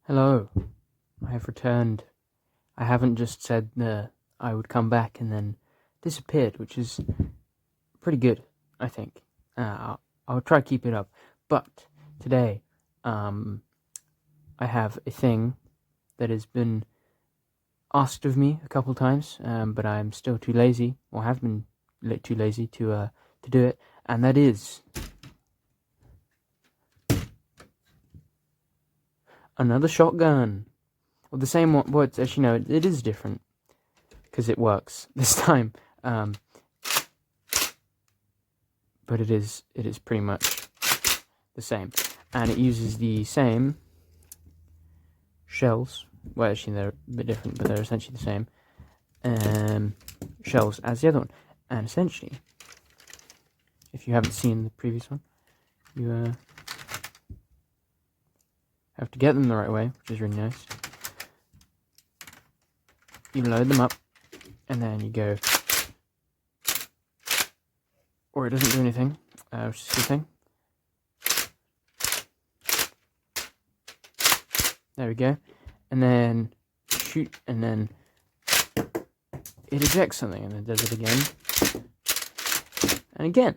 Hello, I have returned. I haven't just said I would come back and then disappeared, which is pretty good, I think. I'll try to keep it up. But today, I have a thing that has been asked of me a couple times, but I'm still too lazy, or have been too lazy to do it, and that is another shotgun. Well, the same one. Well, actually no, it is different because it works this time. But it is pretty much the same, and it uses the same shells. Well, actually they're a bit different, but they're essentially the same shells as the other one. And essentially, if you haven't seen the previous one, you have to get them the right way, which is really nice. You load them up, and then you go, or it doesn't do anything, which is a good thing. There we go. And then shoot, and then it ejects something, and then does it again. And again.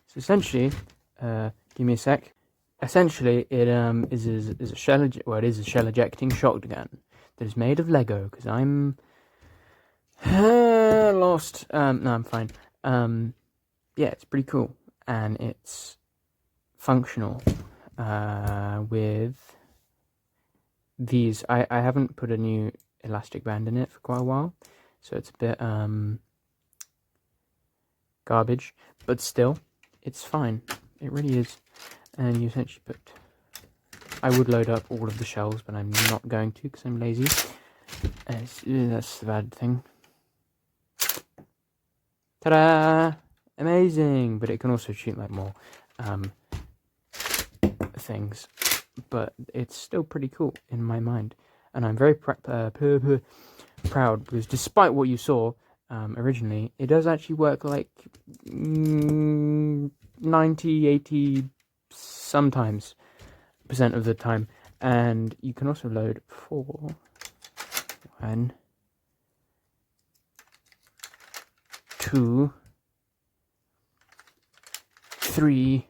So essentially, give me a sec. Essentially, it is a shell ejecting shotgun that is made of Lego, because I'm lost. No, I'm fine. Yeah, it's pretty cool, and it's functional with these. I haven't put a new elastic band in it for quite a while, so it's a bit garbage, but still, it's fine. It really is. And you essentially put... I would load up all of the shells, but I'm not going to because I'm lazy. That's the bad thing. Ta-da! Amazing! But it can also shoot like more things. But it's still pretty cool in my mind. And I'm very proud, because despite what you saw originally, it does actually work like 90, 80, sometimes % of the time. And you can also load 4, 1, 2, 3,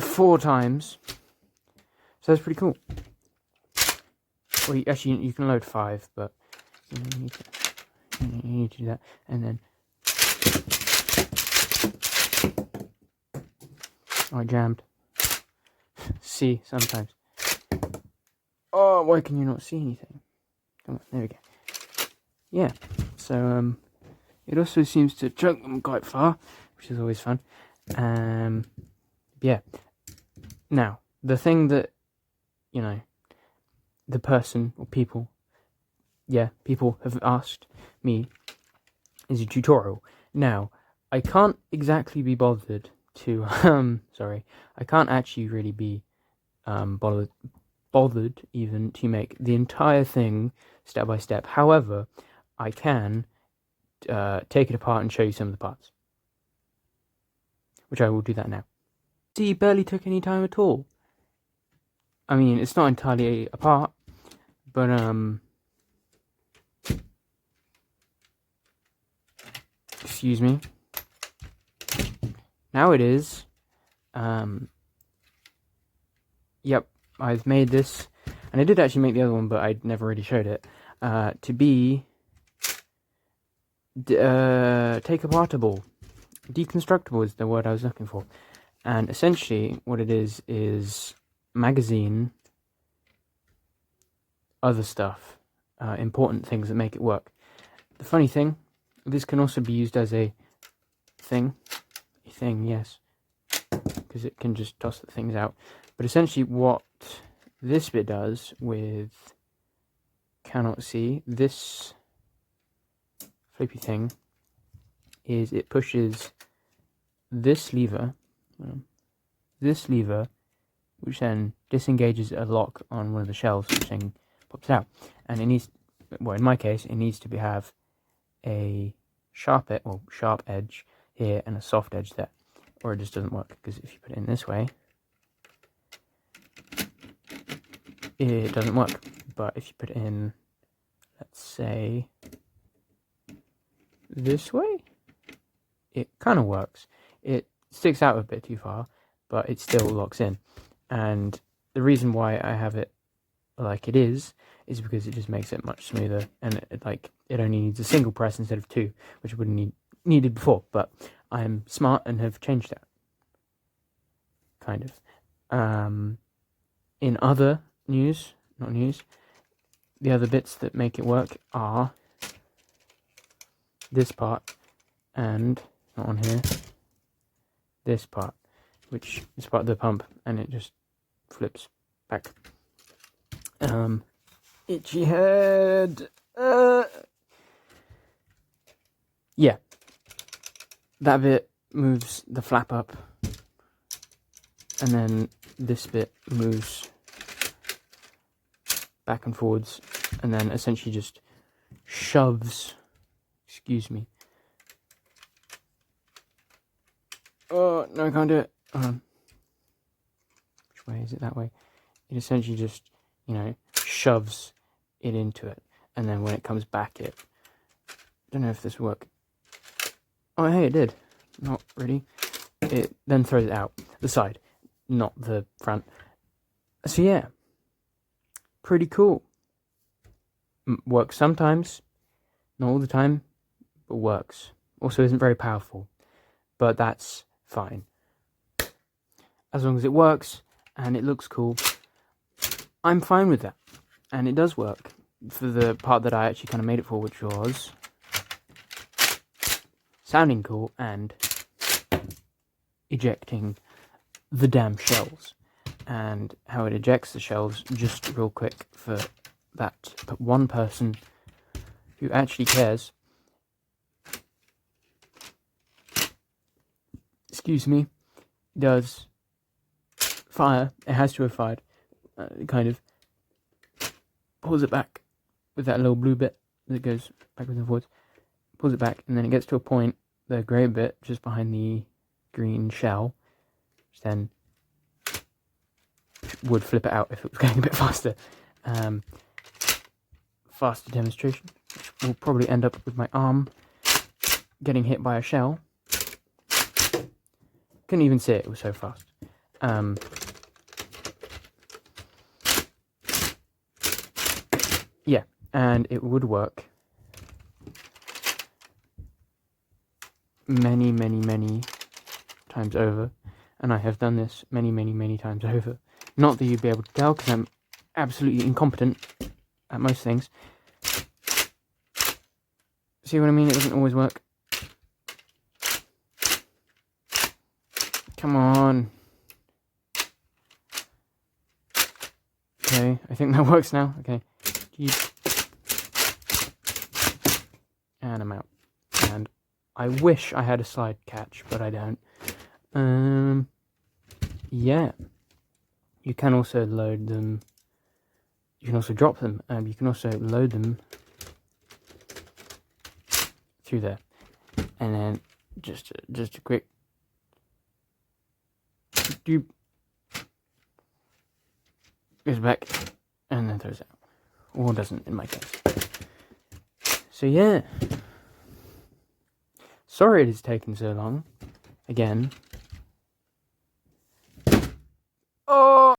4 times. So that's pretty cool. Well, you can load 5, but you need to do that, and then I jammed. See, sometimes. Oh, why can you not see anything? Come on, there we go. Yeah, so it also seems to chunk them quite far, which is always fun. Yeah. Now, the thing that, the person or people have asked me is a tutorial. Now, I can't exactly be bothered to, I can't actually really be bothered even to make the entire thing step by step. However, I can take it apart and show you some of the parts, which I will do that now. See, it barely took any time at all. I mean, it's not entirely apart, but excuse me. Now it is. Yep, I've made this, and I did actually make the other one, but I never really showed it. To be take apartable. Deconstructible is the word I was looking for. And essentially what it is magazine, other stuff, important things that make it work. The funny thing, this can also be used as a thing, yes, because it can just toss the things out. But essentially what this bit does with, cannot see, this flippy thing, is it pushes this lever, which then disengages a lock on one of the shells, which then pops out. And it needs, well, in my case, it needs to have a sharp edge here and a soft edge there. or it just doesn't work. Because if you put it in this way, it doesn't work. But if you put it in, let's say, this way, it kind of works. It sticks out a bit too far, but it still locks in. And the reason why I have it like it is because it just makes it much smoother, and it only needs a single press instead of two, which it wouldn't needed before. But I'm smart and have changed that, kind of. In other news, the other bits that make it work are this part, and not on here, this part, which is part of the pump, and it just flips back. Itchy head. Yeah, that bit moves the flap up, and then this bit moves back and forwards, and then essentially just shoves, excuse me. Oh, no, I can't do it. Which way is it? That way. It essentially just, shoves it into it, and then when it comes back, I don't know if this will work. Oh, hey, it did. Not really. It then throws it out the side, not the front. So yeah, pretty cool. Works sometimes, not all the time, but works. Also isn't very powerful, but that's fine. As long as it works and it looks cool, I'm fine with that. And it does work for the part that I actually kind of made it for, which was sounding cool and ejecting the damn shells. And how it ejects the shells, just real quick for that one person who actually cares. Excuse me. Does fire. It has to have fired. Kind of pulls it back with that little blue bit that goes backwards and forwards. Pulls it back, and then it gets to a point, the grey bit just behind the green shell, which then would flip it out if it was going a bit faster. Faster demonstration, which will probably end up with my arm getting hit by a shell. Couldn't even see it was so fast. Yeah, and it would work many, many, many times over, and I have done this many, many, many times over. Not that you'd be able to tell, because I'm absolutely incompetent at most things. See what I mean? It doesn't always work. Come on. Okay, I think that works now. Okay. And I'm out. And I wish I had a slide catch, but I don't. Yeah. You can also load them. You can also drop them. You can also load them through there. And then just a quick doop. Goes back and then throws out. Or doesn't in my case. So yeah. Sorry it has taken so long. Again,